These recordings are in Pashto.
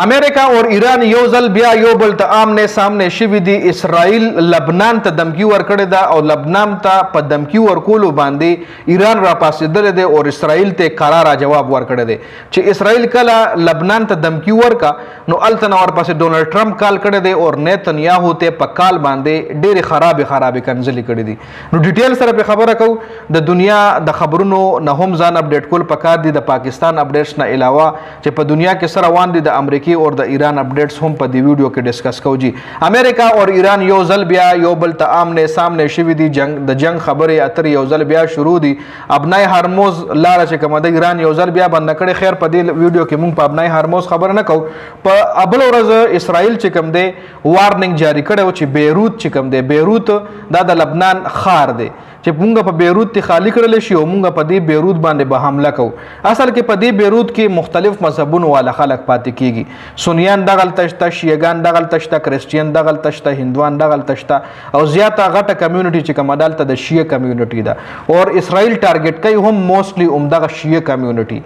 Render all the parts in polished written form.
امریکا اور ایران یو ځل بیا یو بل ته آمنے سامنے شوي دي. اسرائیل لبنان ته دمکی ورکړې ده او لبنان ته په دمکی ورکولو باندې ایران را پاسېدلی دی او اسرائیل ته قراره جواب ورکړی دی چې اسرائیل کله لبنان ته دمکی ورکا نو هلته نه ورپسې ډونلډ ټرمپ کال کړی دی او نیتنیاهو ته په کال باندې ډېرې خرابې کنځلې کړي دي. نو ډیټیل سره په خبره کوو د دنیا د خبرونو نه هم ځان اپډیټ کول پکار دي. د پاکستان اپډیټس نه علاوه چې په دنیا کې سره روان دي د امریکا اور د ایران اپډیټس هم په دې ویډیو کې ډسکس کوو. جی امریکا اور ایران یو ځل بیا یو بل ته آمنے سامنے شوي دي. د جنگ خبرې اترې یو ځل بیا شروع دي. ابنای هرموز لاره چې کومه د ایران یو ځل بیا بند کړې. خیر په دې ویډیو کې موږ په ابنای هرموز خبره نه کوو. په بل ورځ اسرائیل چې کوم دی وارننګ جاری کړی و چې بیروت چې کوم دی بیروت دا د لبنان ښار دی چې مونږ په بیروت ته خالی کړل شي او مونږ په دې بیروت باندې به حمله کوو. اصل کې په دې بیروت کې مختلف مذهبونو والا خلک پاتې کیږي. سنیان دغلته شته، شیعګان دغلته شته، کرسچین دغلته شته، هندوان دغلته شته او زیاته غټه کمیونټي چې کومه دلته د شیعه کمیونټي ده او اسرائیل ټارګټ کوي هم موستلی عمدغه شیعه کمیونټي.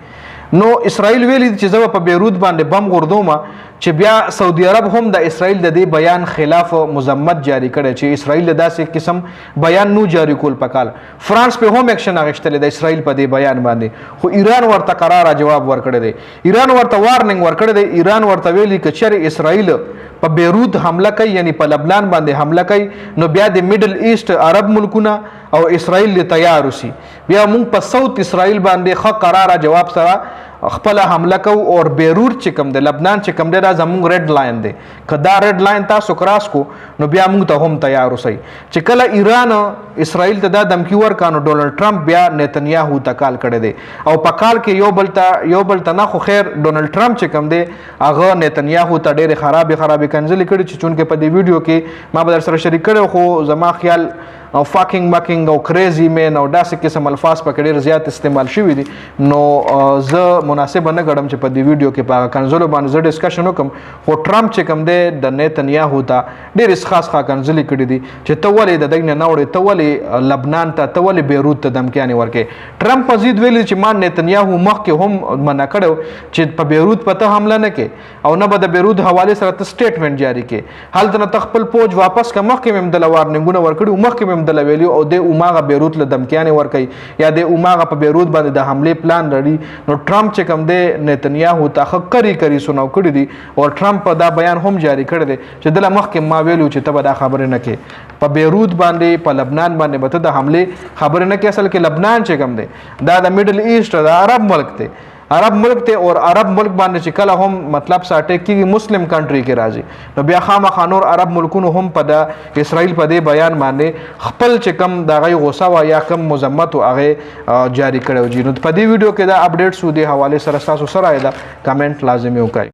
نو اسرائیل ویلي چې زه په بیروت باندې بم غورځوم چې بیا سعودي عرب هم د اسرائیل د دې بیان خلاف مذمت جاری کړی چې اسرائیل داسې قسم بیان نو جاری کول پکال. فرانس په هم اکشن اخیستلی د اسرائیل په دې بیان باندې خو ایران ورته قراره جواب ورکړی دی. ایران ورته وارننګ ورکړی دی. ایران ورته ویلي که چېرې اسرائیل په بیروت حمله کوي یعنی په لبنان باندې حمله کوي نو بیا د میډل ایسټ عرب ملکونه او اسرائیل تیار وسی بیا موږ په ساوث اسرائیل باندې ښه قراره جواب سره خپل حمله کوو. اور بیروت چې کوم دی لبنان چې کوم دی دا زموږ ریډ لاین دی. که دا ریډ لاین تاسو کراس کو نو بیا موږ ته هم تیار اوسئ. چې کله ایران اسرائیل ته دا دمکی ورکا نو ډونلډ ټرمپ بیا نیتنیاهو ته کال کړی دی او په کال کې یو بل ته نه خو خیر ډونلډ ټرمپ چې کوم دی هغه نیتنیاهو ته ډېرې خرابې کنځلې کړي چې چونکې په دې ویډیو کې ما به در سره شریک کړی خو زما خیال او فاکینګ مکینګ او کریزی مین او داسې قسم الفاظ پکې ډېر زیات استعمال شوي دي. نو زه مناسبه نه ګڼم چې په دې ویډیو کې په هغه کنځلو باندې زه ډسکشن وکړم. خو ټرمپ چې کوم دی د نیتنیاهو ته ډېرې ښه کنځلې کړي دي چې ته ولې د دې نه وړې، ته ولې لبنان ته، ته ولې بیروت ته دمکیانې ورکې. ټرمپ مزید ویلي چې ما نیتنیاهو مخکې هم منع کړی چې په بیروت په ته حمله نه کې او نه به د بیروت حوالې سره ته سټیټمنټ جاری کې. هلته نه ته خپل پوج واپس که مخکې مې هم دله وارننګونه ورکړي مخکې مې هم دله ویلي او د اوماغه بیروت له دمکیانې ورکوي یا د اوماغه په بیروت باندې د حملې پلان لري. نو ټرمپ چې کوم دی نیتنیاهو ته ښه کری سنو کړي دي او ټرمپ دا بیان هم جاری کړی دی چې دله مخکې ما ویلو چې ته به دا خبرې نه کې په بیروت باندې په لبنان باندې به ته د حملې خبرې نه کې. اصل کې لبنان چې کوم دی دا د میډل ایسټ د عرب ملک دی، عرب ملک ته اور عرب ملک باندې چې کله هم مطلب ساټیک کیږي مسلم کنټری کې راځي نو بیا خامخا نور عرب ملکونو هم په د اسرائیل په دې بیان باندې خپل چې کم د هغې غوسه وه یا کم مذمت و هغې جاری کړی و. نو په دې ویډیو کې دا اپډیټس و دې حوالې سره ستاسو سره یې ده کمنټ لازمي وکړئ.